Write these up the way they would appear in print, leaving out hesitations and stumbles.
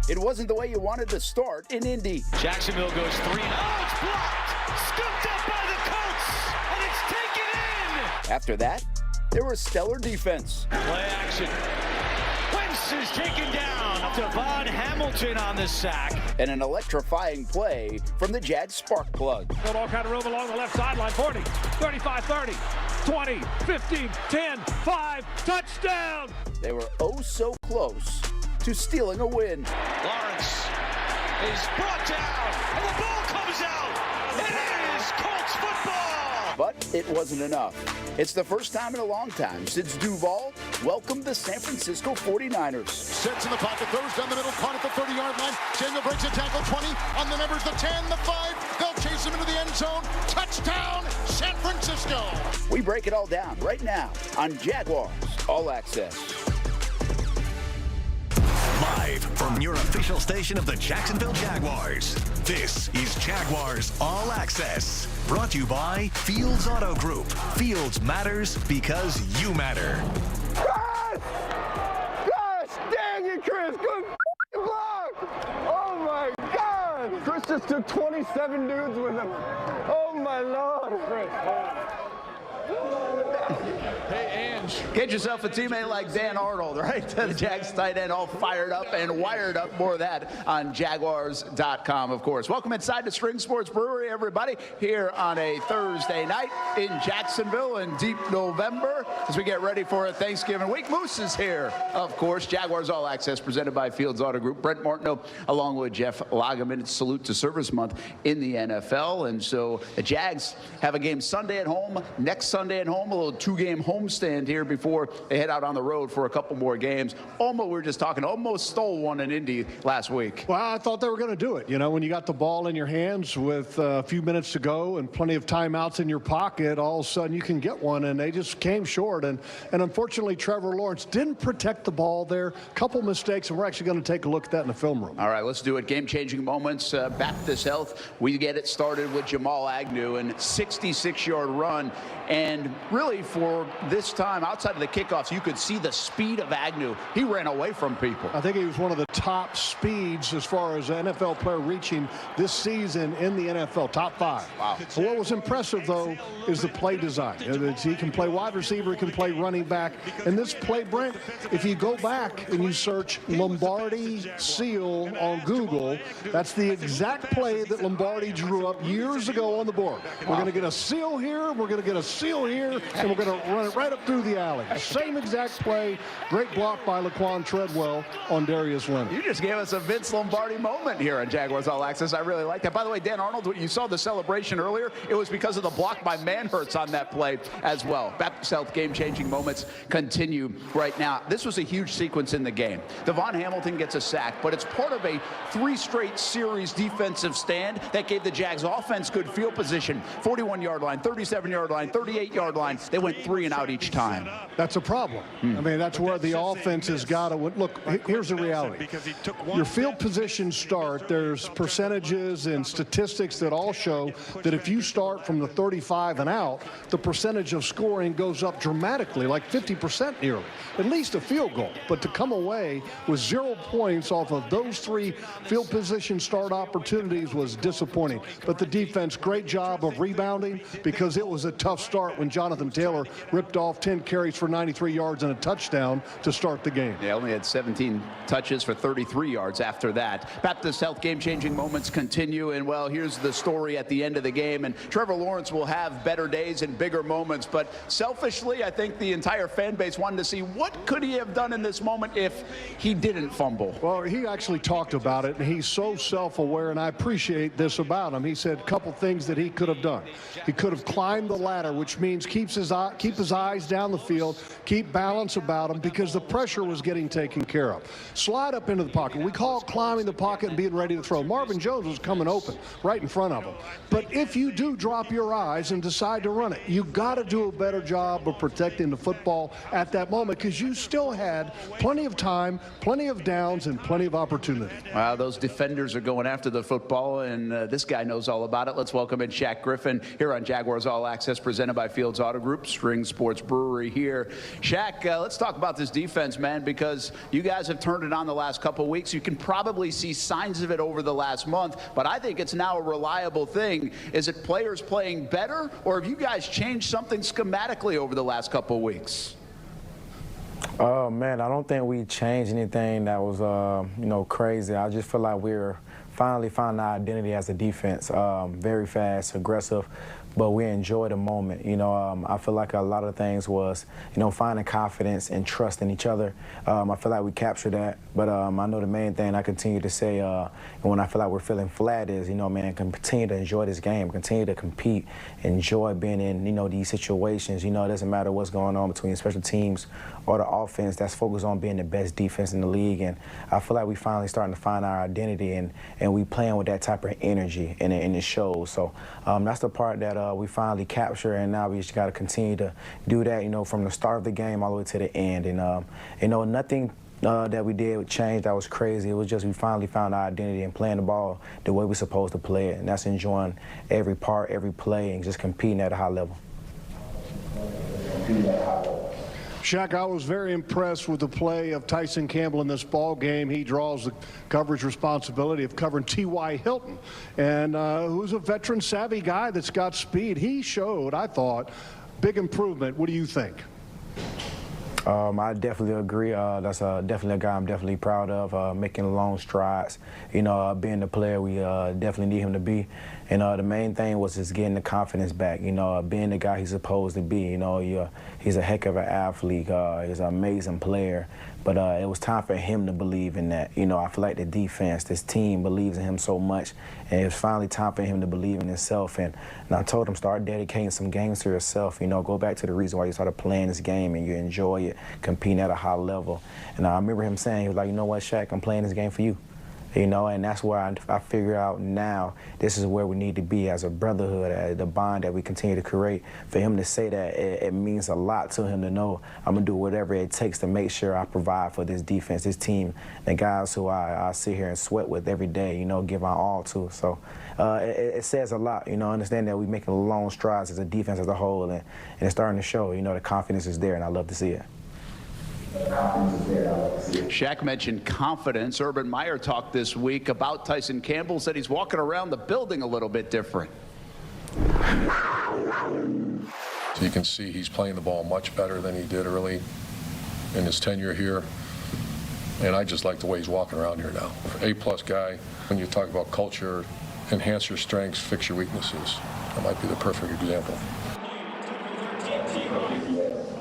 it wasn't the way you wanted to start in Indy. Jacksonville goes 3 and it's blocked, scooped up by the Colts, and it's taken in. After that, there was stellar defense. Play action. Wentz is taken down. Devon Hamilton on the sack. And an electrifying play from the Jags spark plug. Got all kind of room along the left sideline. 40, 35, 30, 20, 15, 10, 5, touchdown. They were oh so close to stealing a win. Lawrence is brought down, and the ball comes out. It is Colts football. But it wasn't enough. It's the first time in a long time since Duval welcomed the San Francisco 49ers. Sits in the pocket, throws down the middle, caught at the 30-yard line. Daniel breaks a tackle, 20, on the numbers, the 10, the 5. They'll chase him into the end zone. Touchdown, San Francisco. We break it all down right now on Jaguars All Access. Live from your official station of the Jacksonville Jaguars, this is Jaguars All Access. Brought to you by Fields Auto Group. Fields matters because you matter. Gosh! Gosh, dang it, Chris! Good block! Oh my God! Chris just took 27 dudes with him. Oh my Lord! Chris, Hey, Ange. Get yourself a teammate like Dan Arnold, right? The Jags tight end all fired up and wired up. More of that on Jaguars.com, of course. Welcome inside the String Sports Brewery, everybody, here on a Thursday night in Jacksonville in deep November as we get ready for a Thanksgiving week. Moose is here, of course. Jaguars All Access presented by Fields Auto Group. Brent Martineau along with Jeff Lageman. It's Salute to Service Month in the NFL. And so the Jags have a game Sunday at home, next Sunday at home, a little two-game homestand here before they head out on the road for a couple more games. We were just talking, almost stole one in Indy last week. Well, I thought they were going to do it. You know, when you got the ball in your hands with a few minutes to go and plenty of timeouts in your pocket, all of a sudden you can get one, and they just came short. And unfortunately, Trevor Lawrence didn't protect the ball there. Couple mistakes, and we're actually going to take a look at that in the film room. All right, let's do it. Game-changing moments. Baptist Health. We get it started with Jamal Agnew and 66-yard run. And really, for this time, outside of the kickoffs, you could see the speed of Agnew. He ran away from people. I think he was one of the top speeds as far as an NFL player reaching this season in the NFL, top 5. Wow. So what was impressive, though, is the play design. He can play wide receiver, he can play running back. And this play, Brent, if you go back and you search Lombardi seal on Google, that's the exact play that Lombardi drew up years ago on the board. We're going to get a seal here, we're going to get a seal here, and we're going to run it right up through the alley. Same exact play. Great block by Laquan Treadwell on Darius Leonard. You just gave us a Vince Lombardi moment here on Jaguars All Access. I really like that. By the way, Dan Arnold, you saw the celebration earlier. It was because of the block by Manhurts on that play as well. Baptist Health game-changing moments continue right now. This was a huge sequence in the game. Devon Hamilton gets a sack, but it's part of a 3 straight series defensive stand that gave the Jags offense good field position. 41-yard line, 37-yard line, 38-yard line. They went 3 and out each time. That's a problem. I mean, that's where the offense has got to look. Here's the reality. Your field position start, there's percentages and statistics that all show that if you start from the 35 and out, the percentage of scoring goes up dramatically, like 50% nearly, at least a field goal. But to come away with 0 points off of those 3 field position start opportunities was disappointing. But the defense, great job of rebounding, because it was a tough start when Jonathan Taylor ripped off 10 carries for 93 yards and a touchdown to start the game. Yeah, only had 17 touches for 33 yards after that. Baptist Health game-changing moments continue, and well, here's the story at the end of the game, and Trevor Lawrence will have better days and bigger moments, but selfishly, I think the entire fan base wanted to see what could he have done in this moment if he didn't fumble. Well, he actually talked about it, and he's so self-aware, and I appreciate this about him. He said a couple things that he could have done. He could have climbed the ladder, which means keep his eyes down the field, keep balance about him, because the pressure was getting taken care of. Slide up into the pocket. We call it climbing the pocket and being ready to throw. Marvin Jones was coming open right in front of him. But if you do drop your eyes and decide to run it, you got to do a better job of protecting the football at that moment, because you still had plenty of time, plenty of downs, and plenty of opportunity. Wow, those defenders are going after the football, and this guy knows all about it. Let's welcome in Shaquill Griffin here on Jaguars All Access, presented by Fields Auto Group, String Sports Brewery here. Shaq, let's talk about this defense, man, because you guys have turned it on the last couple of weeks. You can probably see signs of it over the last month, but I think it's now a reliable thing. Is it players playing better, or have you guys changed something schematically over the last couple of weeks? Oh, man, I don't think we changed anything that was, crazy. I just feel like we're finally found our identity as a defense. Very fast, aggressive, but we enjoy the moment. I feel like a lot of things was, finding confidence and trust in each other. I feel like we captured that, but I know the main thing I continue to say when I feel like we're feeling flat is, continue to enjoy this game, continue to compete, enjoy being in, these situations. It doesn't matter what's going on between special teams or the offense. That's focused on being the best defense in the league, and I feel like we finally starting to find our identity, and we playing with that type of energy, and it shows. So that's the part that we finally capture, and now we just got to continue to do that, from the start of the game all the way to the end. And nothing that we did change that was crazy. It was just we finally found our identity and playing the ball the way we're supposed to play it, and that's enjoying every part, every play, and just competing at a high level. Shaq, I was very impressed with the play of Tyson Campbell in this ball game. He draws the coverage responsibility of covering T.Y. Hilton, and who's a veteran, savvy guy that's got speed. He showed, I thought, big improvement. What do you think? I definitely agree. That's definitely a guy I'm definitely proud of, making long strides. Being the player we definitely need him to be. And the main thing was just getting the confidence back, being the guy he's supposed to be. He's a heck of an athlete. He's an amazing player. But it was time for him to believe in that. I feel like the defense, this team believes in him so much. And it was finally time for him to believe in himself. And I told him, start dedicating some games to yourself. Go back to the reason why you started playing this game and you enjoy it, competing at a high level. And I remember him saying, he was like, you know what, Shaq, I'm playing this game for you. And that's where I figure out now this is where we need to be as a brotherhood, the bond that we continue to create. For him to say that, it means a lot to him to know I'm going to do whatever it takes to make sure I provide for this defense, this team, the guys who I sit here and sweat with every day, give our all to. So it says a lot, understand that we're making long strides as a defense as a whole, and it's starting to show, the confidence is there, and I love to see it. Shaq mentioned confidence. Urban Meyer talked this week about Tyson Campbell, said he's walking around the building a little bit different. So you can see he's playing the ball much better than he did early in his tenure here. And I just like the way he's walking around here now. A-plus guy. When you talk about culture, enhance your strengths, fix your weaknesses. That might be the perfect example.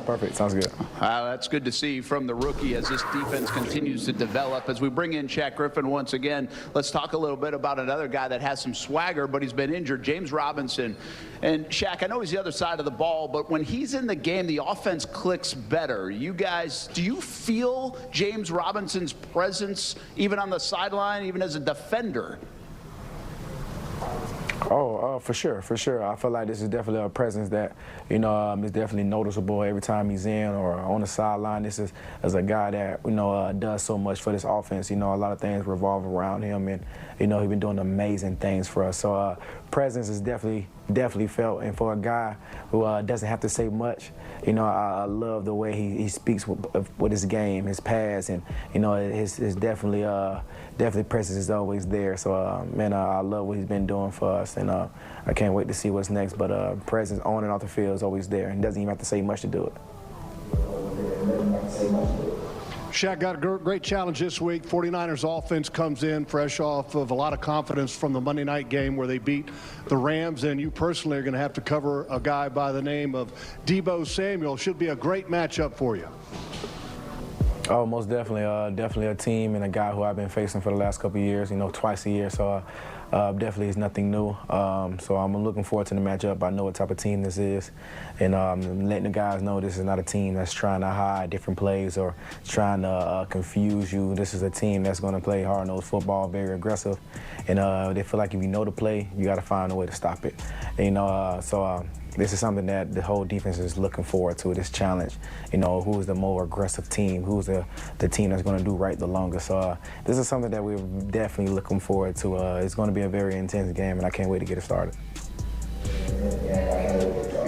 Perfect. Sounds good. That's good to see from the rookie as this defense continues to develop. As we bring in Shaquill Griffin once again, let's talk a little bit about another guy that has some swagger, but he's been injured, James Robinson. And Shaq, I know he's the other side of the ball, but when he's in the game, the offense clicks better. You guys, do you feel James Robinson's presence even on the sideline, even as a defender? Oh, for sure. I feel like this is definitely a presence that, is definitely noticeable every time he's in or on the sideline. This is as a guy that, does so much for this offense. A lot of things revolve around him, and, he's been doing amazing things for us. So presence is definitely felt. And for a guy who doesn't have to say much, I love the way he speaks with his game, his pass, and, his definitely presence is always there. So, man, I love what he's been doing for us, and I can't wait to see what's next. But presence on and off the field is always there, and doesn't even have to say much to do it. Shaq got a great challenge this week. 49ers offense comes in fresh off of a lot of confidence from the Monday night game where they beat the Rams, and you personally are going to have to cover a guy by the name of Deebo Samuel. Should be a great matchup for you. Oh, most definitely. Definitely a team and a guy who I've been facing for the last couple of years, twice a year. So definitely is nothing new. So I'm looking forward to the matchup. I know what type of team this is. And letting the guys know this is not a team that's trying to hide different plays or trying to confuse you. This is a team that's going to play hard-nosed football, very aggressive. And they feel like if you know the play, you got to find a way to stop it. And, this is something that the whole defense is looking forward to, this challenge. Who's the more aggressive team? Who's the team that's going to do right the longest? So this is something that we're definitely looking forward to. It's going to be a very intense game, and I can't wait to get it started.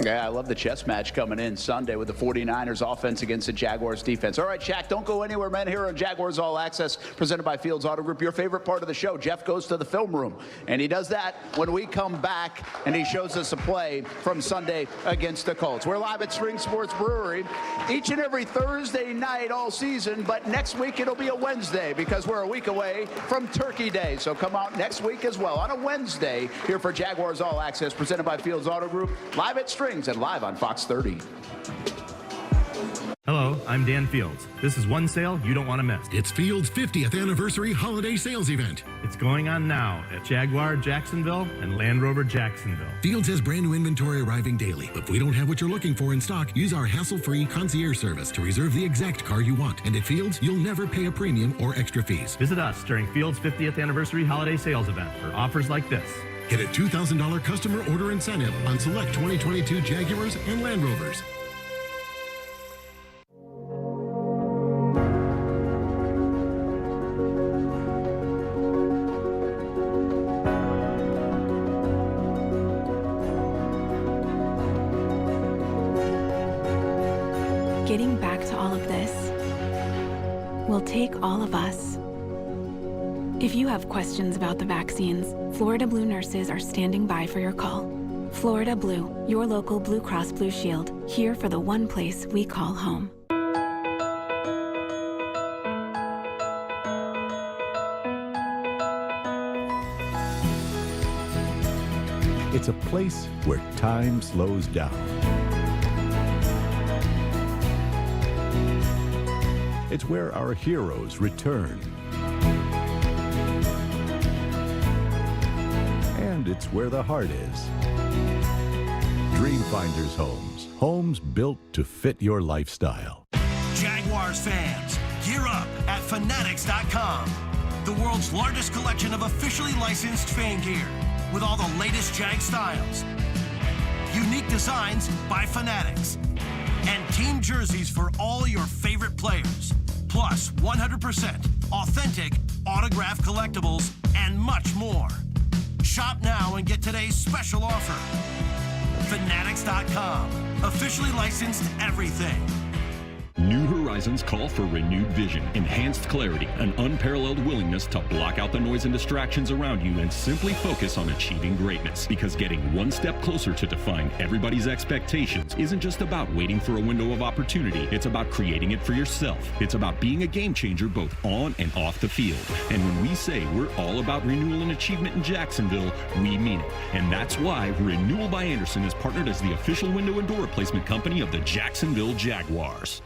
Yeah, I love the chess match coming in Sunday with the 49ers offense against the Jaguars defense. All right, Shaq, don't go anywhere, man. Here on Jaguars All Access, presented by Fields Auto Group. Your favorite part of the show, Jeff goes to the film room, and he does that when we come back, and he shows us a play from Sunday against the Colts. We're live at String Sports Brewery each and every Thursday night all season, but next week it'll be a Wednesday because we're a week away from Turkey Day. So come out next week as well on a Wednesday here for Jaguars All Access, presented by Fields Auto Group, live at Strings and live on Fox 30. Hello, I'm Dan Fields. This is one sale you don't want to miss. It's Fields' 50th anniversary holiday sales event. It's going on now at Jaguar Jacksonville and Land Rover Jacksonville. Fields has brand new inventory arriving daily. If we don't have what you're looking for in stock, use our hassle-free concierge service to reserve the exact car you want. And at Fields, you'll never pay a premium or extra fees. Visit us during Fields' 50th anniversary holiday sales event for offers like this. Get a $2,000 customer order incentive on select 2022 Jaguars and Land Rovers. Getting back to all of this will take all of us. If you have questions about the vaccines, Florida Blue nurses are standing by for your call. Florida Blue, your local Blue Cross Blue Shield, here for the one place we call home. It's a place where time slows down. It's where our heroes return. And it's where the heart is. Dreamfinders Homes. Homes built to fit your lifestyle. Jaguars fans, gear up at Fanatics.com. The world's largest collection of officially licensed fan gear with all the latest Jag styles. Unique designs by Fanatics. And team jerseys for all your favorite players. Plus 100% authentic autographed collectibles and much more. Shop now and get today's special offer. Fanatics.com. Officially licensed everything. New horizons call for renewed vision, enhanced clarity, an unparalleled willingness to block out the noise and distractions around you and simply focus on achieving greatness. Because getting one step closer to defying everybody's expectations isn't just about waiting for a window of opportunity. It's about creating it for yourself. It's about being a game changer both on and off the field. And when we say we're all about renewal and achievement in Jacksonville, we mean it. And that's why Renewal by Andersen is partnered as the official window and door replacement company of the Jacksonville Jaguars.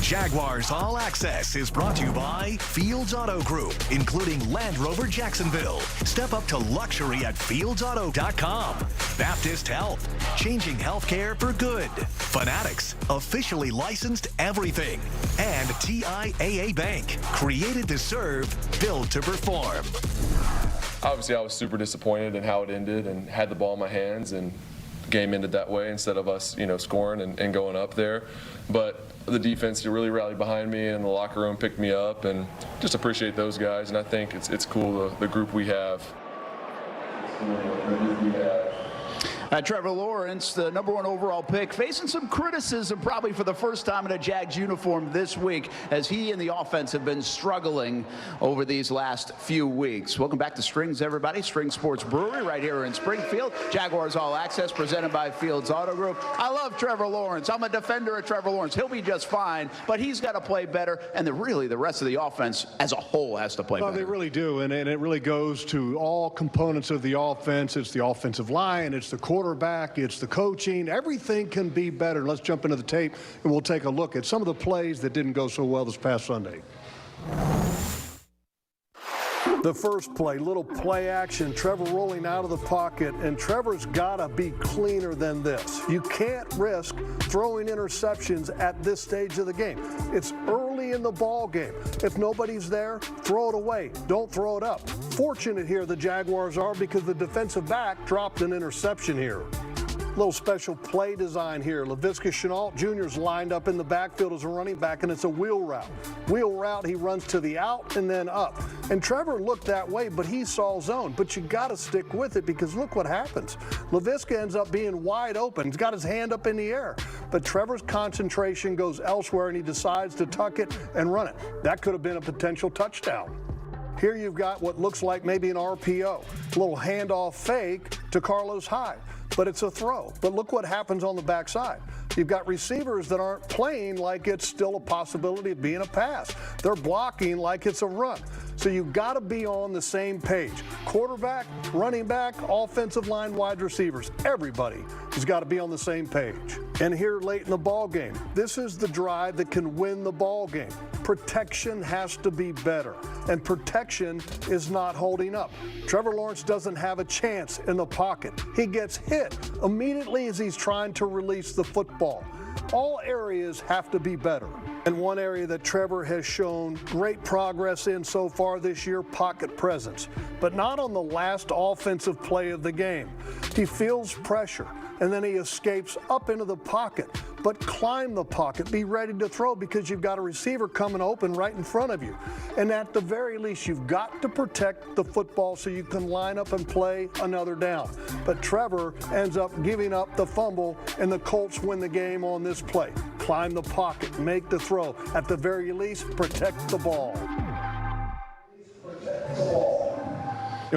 Jaguars All Access is brought to you by Fields Auto Group, including Land Rover Jacksonville. Step up to luxury at fieldsauto.com. Baptist Health, changing healthcare for good. Fanatics, officially licensed everything. And TIAA Bank, created to serve, built to perform. Obviously, I was super disappointed in how it ended and had the ball in my hands, and the game ended that way instead of us, scoring and going up there. But the defense really rallied behind me, and the locker room picked me up, and just appreciate those guys. And I think it's cool, the group we have. Trevor Lawrence, the #1 overall pick, facing some criticism probably for the first time in a Jags uniform this week as he and the offense have been struggling over these last few weeks. Welcome back to Strings, everybody. String Sports Brewery right here in Springfield. Jaguars All Access presented by Fields Auto Group. I love Trevor Lawrence. I'm a defender of Trevor Lawrence. He'll be just fine, but he's got to play better, and the rest of the offense as a whole has to play better. They really do, and it really goes to all components of the offense. It's the offensive line, it's the quarterback, it's the coaching. Everything can be better. Let's jump into the tape, and we'll take a look at some of the plays that didn't go so well this past Sunday. The first play, little play action, Trevor rolling out of the pocket, and Trevor's got to be cleaner than this. You can't risk throwing interceptions at this stage of the game. It's early in the ball game. If nobody's there, throw it away. Don't throw it up. Fortunate here the Jaguars are because the defensive back dropped an interception here. Little special play design here. Laviska Shenault Jr. is lined up in the backfield as a running back, and it's a wheel route. Wheel route, he runs to the out and then up. And Trevor looked that way, but he saw zone. But you got to stick with it because look what happens. Laviska ends up being wide open. He's got his hand up in the air. But Trevor's concentration goes elsewhere, and he decides to tuck it and run it. That could have been a potential touchdown. Here you've got what looks like maybe an RPO. A little handoff fake to Carlos Hyde. But it's a throw. But look what happens on the backside. You've got receivers that aren't playing like it's still a possibility of being a pass. They're blocking like it's a run. So you've got to be on the same page. Quarterback, running back, offensive line, wide receivers. Everybody has got to be on the same page. And here late in the ball game, this is the drive that can win the ball game. Protection has to be better. And protection is not holding up. Trevor Lawrence doesn't have a chance in the pocket. He gets hit immediately as he's trying to release the football. All areas have to be better. And one area that Trevor has shown great progress in so far this year, pocket presence. But not on the last offensive play of the game. He feels pressure, and then he escapes up into the pocket. But climb the pocket, be ready to throw because you've got a receiver coming open right in front of you. And at the very least, you've got to protect the football so you can line up and play another down. But Trevor ends up giving up the fumble, and the Colts win the game on this play. Climb the pocket, make the throw. At the very least, protect the ball.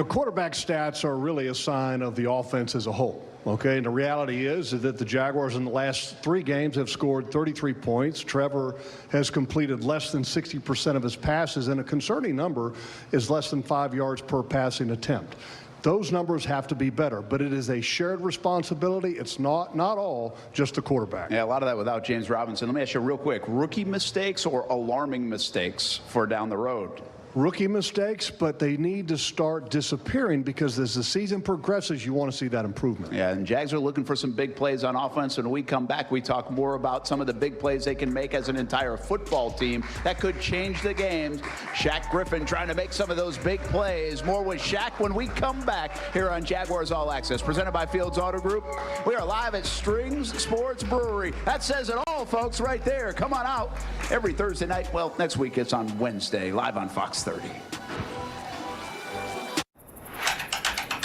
Quarterback stats are really a sign of the offense as a whole. Okay, and the reality is that the Jaguars in the last 3 games have scored 33 points. Trevor has completed less than 60% of his passes, and a concerning number is less than 5 yards per passing attempt. Those numbers have to be better, but it is a shared responsibility. It's not all just the quarterback. Yeah, a lot of that without James Robinson. Let me ask you real quick, rookie mistakes or alarming mistakes for down the road? Rookie mistakes, but they need to start disappearing because as the season progresses, you want to see that improvement. Yeah, and Jags are looking for some big plays on offense. When we come back, we talk more about some of the big plays they can make as an entire football team that could change the games. Shaquill Griffin trying to make some of those big plays. More with Shaq when we come back here on Jaguars All Access, presented by Fields Auto Group. We are live at String Sports Brewery. That says it all, folks, right there. Come on out every Thursday night. Well, next week it's on Wednesday, live on Fox 30.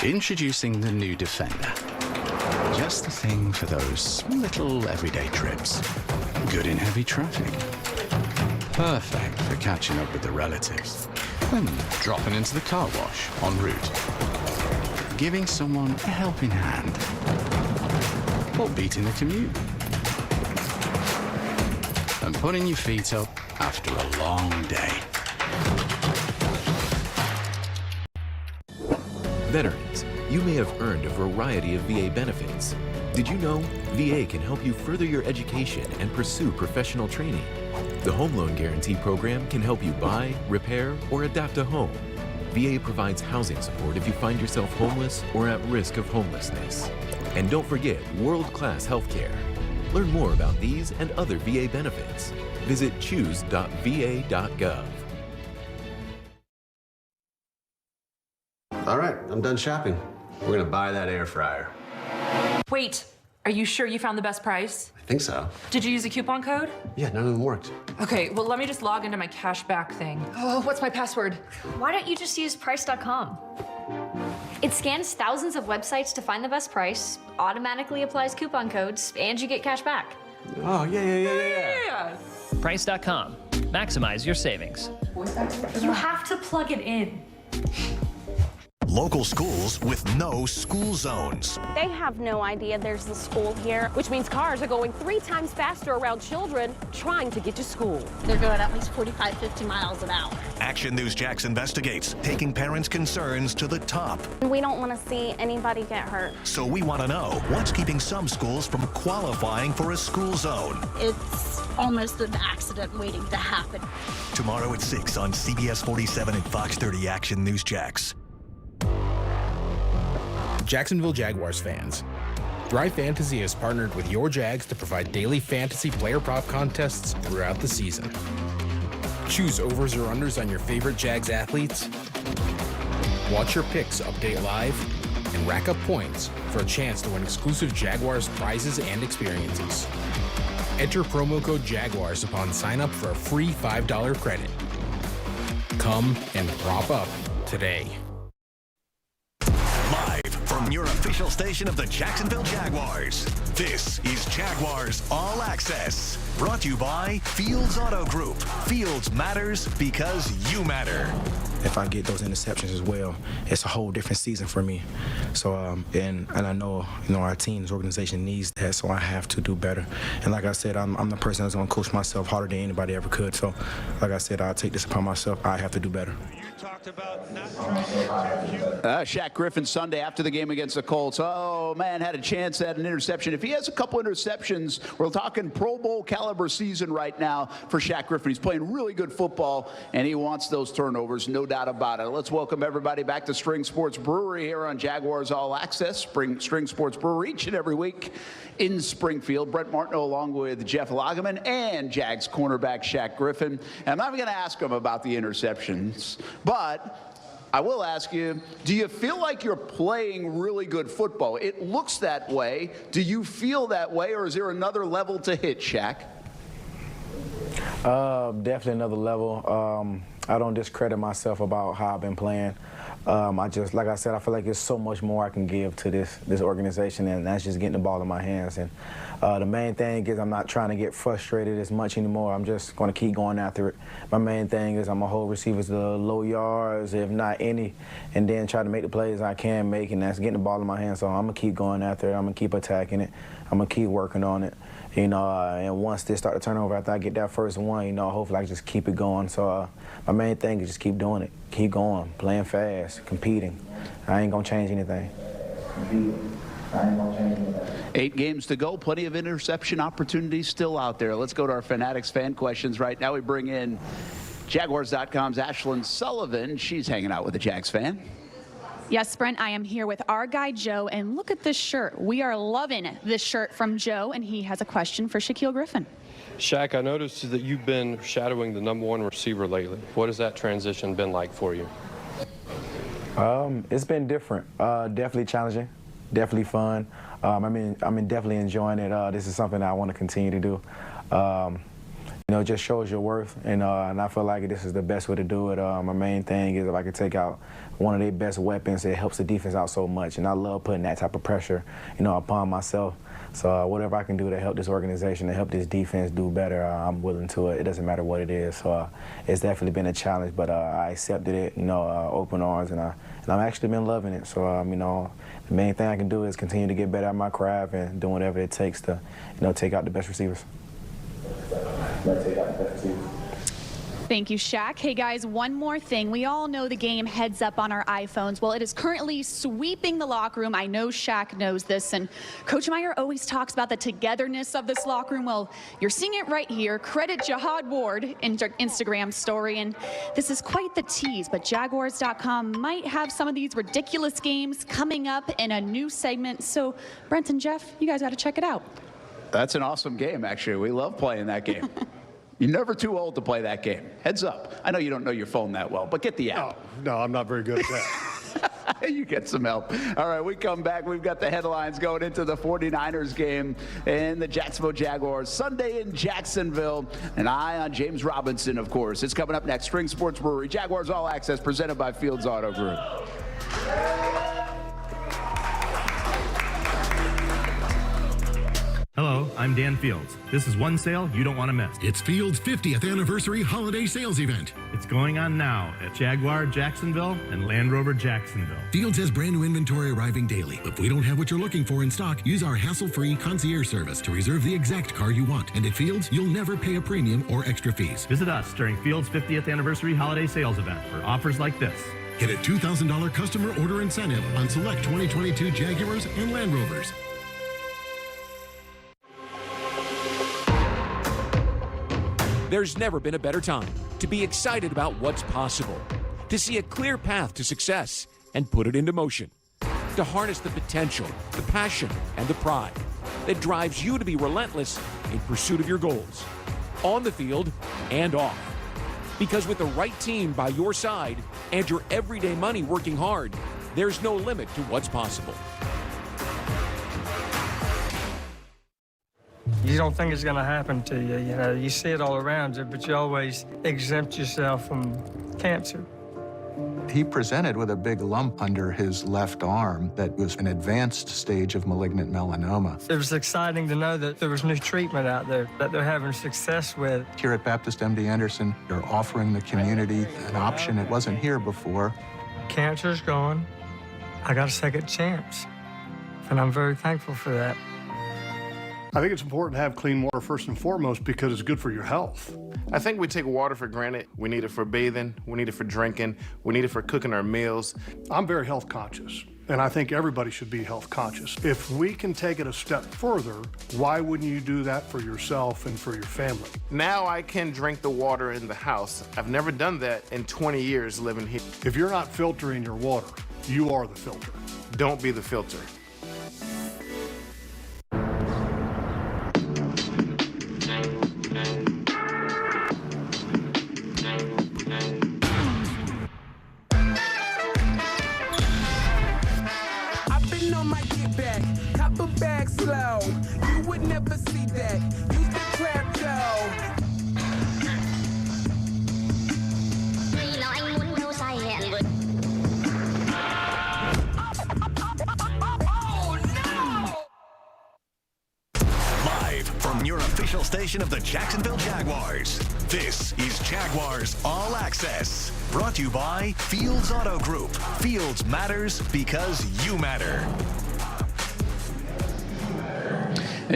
Introducing the new Defender. Just the thing for those little everyday trips. Good in heavy traffic. Perfect for catching up with the relatives. And dropping into the car wash en route. Giving someone a helping hand. Or beating the commute. And putting your feet up after a long day. Veterans, you may have earned a variety of VA benefits. Did you know VA can help you further your education and pursue professional training? The Home Loan Guarantee Program can help you buy, repair, or adapt a home. VA provides housing support if you find yourself homeless or at risk of homelessness. And don't forget world-class health care. Learn more about these and other VA benefits. Visit choose.va.gov. All right, I'm done shopping. We're gonna buy that air fryer. Wait, are you sure you found the best price? I think so. Did you use a coupon code? Yeah, none of them worked. Okay, well, let me just log into my cashback thing. Oh, what's my password? Why don't you just use price.com? It scans thousands of websites to find the best price, automatically applies coupon codes, and you get cash back. Oh, yeah. Price.com. Maximize your savings. You have to plug it in. Local schools with no school zones. They have no idea there's a school here, which means cars are going 3 times faster around children trying to get to school. They're going at least 45, 50 miles an hour. Action News Jax investigates, taking parents' concerns to the top. We don't want to see anybody get hurt. So we want to know what's keeping some schools from qualifying for a school zone. It's almost an accident waiting to happen. Tomorrow at 6 on CBS 47 and Fox 30 Action News Jax. Jacksonville Jaguars fans. Thrive Fantasy has partnered with your Jags to provide daily fantasy player prop contests throughout the season. Choose overs or unders on your favorite Jags athletes. Watch your picks update live. and rack up points for a chance to win exclusive Jaguars prizes and experiences. Enter promo code JAGUARS upon sign up for a free $5 credit. Come and prop up today. Live from your official station of the Jacksonville Jaguars, this is Jaguars All Access. Brought to you by Fields Auto Group. Fields matters because you matter. If I get those interceptions as well, it's a whole different season for me. So, and I know, our team's organization needs that, so I have to do better. And like I said, I'm the person that's going to coach myself harder than anybody ever could. So, like I said, I'll take this upon myself. I have to do better. Shaq Griffin Sunday after the game against the Colts. Oh, man, had a chance at an interception. If he has a couple interceptions, we're talking Pro Bowl caliber season right now for Shaq Griffin. He's playing really good football, and he wants those turnovers, no doubt about it. Let's welcome everybody back to String Sports Brewery here on Jaguars All Access. String Sports Brewery each and every week in Springfield. Brent Martineau along with Jeff Lageman and Jags cornerback Shaq Griffin. And I'm not going to ask him about the interceptions, but I will ask you, do you feel like you're playing really good football? It looks that way. Do you feel that way, or is there another level to hit, Shaq? Definitely another level. I don't discredit myself about how I've been playing. Like I said, I feel like there's so much more I can give to this organization, and that's just getting the ball in my hands. And the main thing is I'm not trying to get frustrated as much anymore. I'm just going to keep going after it. My main thing is I'm going to hold receivers to low yards, if not any, and then try to make the plays I can make, and that's getting the ball in my hands. So I'm going to keep going after it. I'm going to keep attacking it. I'm going to keep working on it. And once they start to turn over after I get that first one, hopefully I can just keep it going. So my main thing is just keep doing it, keep going, playing fast, competing. I ain't going to change anything. 8 games to go, plenty of interception opportunities still out there. Let's go to our Fanatics fan questions right now. We bring in Jaguars.com's Ashlyn Sullivan. She's hanging out with a Jags fan. Yes, Brent, I am here with our guy, Joe, and look at this shirt. We are loving this shirt from Joe, and he has a question for Shaquill Griffin. Shaq, I noticed that you've been shadowing the #1 receiver lately. What has that transition been like for you? It's been different. Definitely challenging, definitely fun. I'm definitely enjoying it. This is something I want to continue to do. It just shows your worth, and I feel like this is the best way to do it. My main thing is if I can take out one of their best weapons, it helps the defense out so much, and I love putting that type of pressure, upon myself. So whatever I can do to help this organization, to help this defense do better, I'm willing to it. It doesn't matter what it is. So it's definitely been a challenge, but I accepted it, open arms, and I've actually been loving it. So the main thing I can do is continue to get better at my craft and do whatever it takes to, take out the best receivers. Thank you, Shaq. Hey, guys, one more thing. We all know the game Heads Up on our iPhones. Well, it is currently sweeping the locker room. I know Shaq knows this, and Coach Meyer always talks about the togetherness of this locker room. Well, you're seeing it right here. Credit Jihad Ward in Instagram story, and this is quite the tease, but Jaguars.com might have some of these ridiculous games coming up in a new segment. So, Brent and Jeff, you guys got to check it out. That's an awesome game, actually. We love playing that game. You're never too old to play that game. Heads up. I know you don't know your phone that well, but get the app. No, I'm not very good at that. You get some help. All right, we come back. We've got the headlines going into the 49ers game and the Jacksonville Jaguars Sunday in Jacksonville. An eye on James Robinson, of course. It's coming up next. String Sports Brewery, Jaguars All Access, presented by Fields Auto Group. Hello, I'm Dan Fields. This is one sale you don't want to miss. It's Fields' 50th anniversary holiday sales event. It's going on now at Jaguar Jacksonville and Land Rover Jacksonville. Fields has brand new inventory arriving daily. If we don't have what you're looking for in stock, use our hassle-free concierge service to reserve the exact car you want. And at Fields, you'll never pay a premium or extra fees. Visit us during Fields' 50th anniversary holiday sales event for offers like this. Get a $2,000 customer order incentive on select 2022 Jaguars and Land Rovers. There's never been a better time to be excited about what's possible, to see a clear path to success and put it into motion, to harness the potential, the passion, and the pride that drives you to be relentless in pursuit of your goals, on the field and off. Because with the right team by your side and your everyday money working hard, there's no limit to what's possible. You don't think it's going to happen to you. You know, you see it all around you, but you always exempt yourself from cancer. He presented with a big lump under his left arm that was an advanced stage of malignant melanoma. It was exciting to know that there was new treatment out there that they're having success with. Here at Baptist MD Anderson, they're offering the community an option that wasn't here before. Cancer's gone. I got a second chance, and I'm very thankful for that. I think it's important to have clean water first and foremost because it's good for your health. I think we take water for granted. We need it for bathing, we need it for drinking, we need it for cooking our meals. I'm very health conscious, and I think everybody should be health conscious. If we can take it a step further, why wouldn't you do that for yourself and for your family? Now I can drink the water in the house. I've never done that in 20 years living here. If you're not filtering your water, you are the filter. Don't be the filter. Slow. You would never see that. Use the trap dough. Live from your official station of the Jacksonville Jaguars, this is Jaguars All Access. Brought to you by Fields Auto Group. Fields matters because you matter.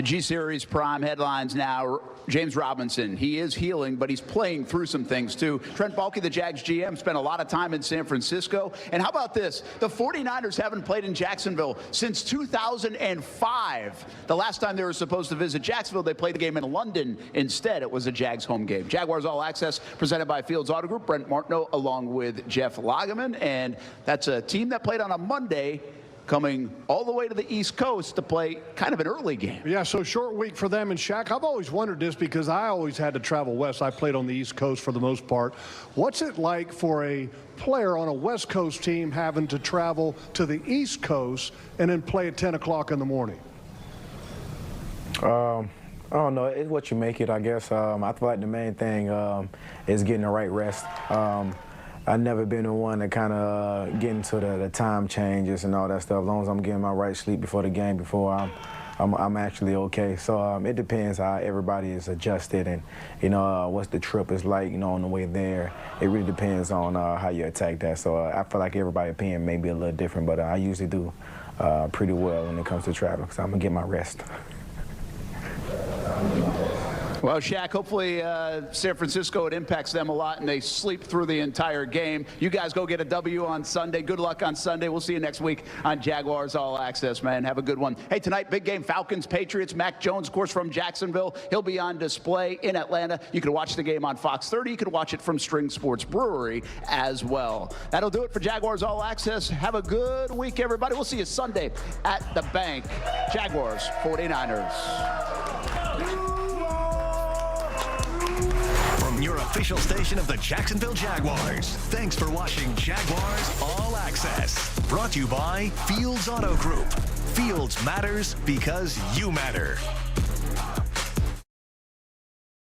G-Series Prime headlines now. James Robinson, he is healing, but he's playing through some things, too. Trent Baalke, the Jags GM, spent a lot of time in San Francisco. And how about this? The 49ers haven't played in Jacksonville since 2005. The last time they were supposed to visit Jacksonville, they played the game in London instead. It was a Jags home game. Jaguars All Access, presented by Fields Auto Group. Brent Martineau along with Jeff Lageman. And that's a team that played on a Monday, coming all the way to the East Coast to play kind of an early game. Yeah, so short week for them. And Shaq, I've always wondered this because I always had to travel west. I played on the East Coast for the most part. What's it like for a player on a West Coast team having to travel to the East Coast and then play at 10 o'clock in the morning? I don't know. It's what you make it, I guess. I feel like the main thing is getting the right rest. I've never been the one to kind of get into the time changes and all that stuff. As long as I'm getting my right sleep before the game, before I'm actually okay. So it depends how everybody is adjusted and, you know, what the trip is like, you know, on the way there. It really depends on how you attack that. So I feel like everybody's opinion may be a little different, but I usually do pretty well when it comes to travel because I'm going to get my rest. Well, Shaq, hopefully San Francisco, it impacts them a lot, and they sleep through the entire game. You guys go get a W on Sunday. Good luck on Sunday. We'll see you next week on Jaguars All Access, man. Have a good one. Hey, tonight, big game, Falcons, Patriots. Mac Jones, of course, from Jacksonville. He'll be on display in Atlanta. You can watch the game on Fox 30. You can watch it from String Sports Brewery as well. That'll do it for Jaguars All Access. Have a good week, everybody. We'll see you Sunday at the bank. Jaguars, 49ers. Your official station of the Jacksonville Jaguars. Thanks for watching Jaguars All Access. Brought to you by Fields Auto Group. Fields matters because you matter.